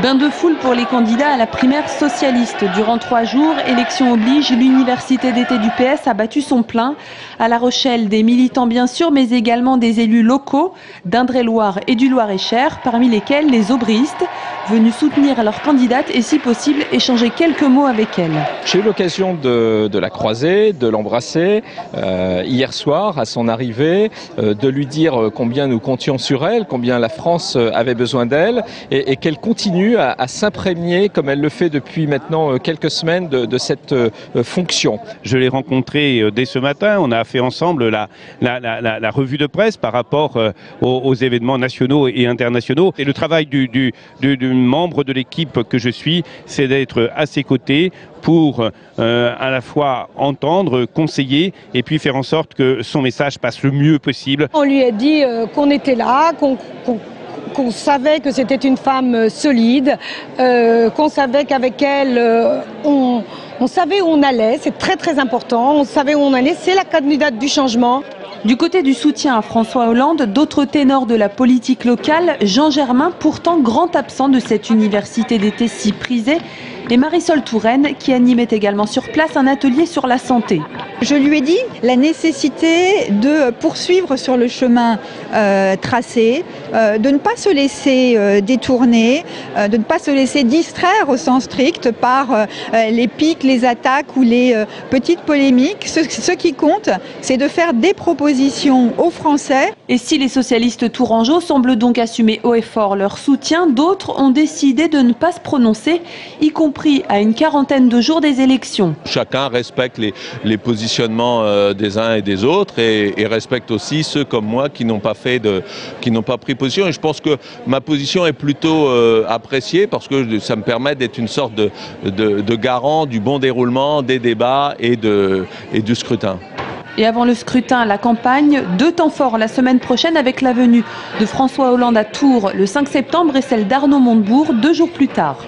Bain de foule pour les candidats à la primaire socialiste. Durant 3 jours, élection oblige, l'université d'été du PS a battu son plein. À La Rochelle, des militants bien sûr, mais également des élus locaux d'Indre-et-Loire et du Loir-et-Cher, parmi lesquels les aubryistes, venus soutenir leur candidate et si possible échanger quelques mots avec elle. J'ai eu l'occasion de la croiser, de l'embrasser hier soir à son arrivée, de lui dire combien nous comptions sur elle, combien la France avait besoin d'elle et qu'elle continue à s'imprégner, comme elle le fait depuis maintenant quelques semaines, de cette fonction. Je l'ai rencontrée dès ce matin, on a fait ensemble la revue de presse par rapport aux événements nationaux et internationaux. Et le travail du membre de l'équipe que je suis, c'est d'être à ses côtés pour à la fois entendre, conseiller et puis faire en sorte que son message passe le mieux possible. On lui a dit qu'on était là, qu'on savait que c'était une femme solide, qu'on savait qu'avec elle, on savait où on allait, c'est très très important, on savait où on allait, c'est la candidate du changement. Du côté du soutien à François Hollande, d'autres ténors de la politique locale, Jean Germain, pourtant grand absent de cette université d'été si prisée, et Marisol Touraine, qui animait également sur place un atelier sur la santé. Je lui ai dit la nécessité de poursuivre sur le chemin tracé, de ne pas se laisser détourner, de ne pas se laisser distraire au sens strict par les pics, les attaques ou les petites polémiques. Ce qui compte, c'est de faire des propositions aux Français. Et si les socialistes tourangeaux semblent donc assumer haut et fort leur soutien, d'autres ont décidé de ne pas se prononcer, y compris à une quarantaine de jours des élections. Chacun respecte les positionnements des uns et des autres et respecte aussi ceux comme moi qui n'ont pas pris position. Et je pense que ma position est plutôt appréciée parce que ça me permet d'être une sorte de garant du bon déroulement des débats et du scrutin. Et avant le scrutin, la campagne, 2 temps forts la semaine prochaine avec la venue de François Hollande à Tours le 5 septembre et celle d'Arnaud Montebourg 2 jours plus tard.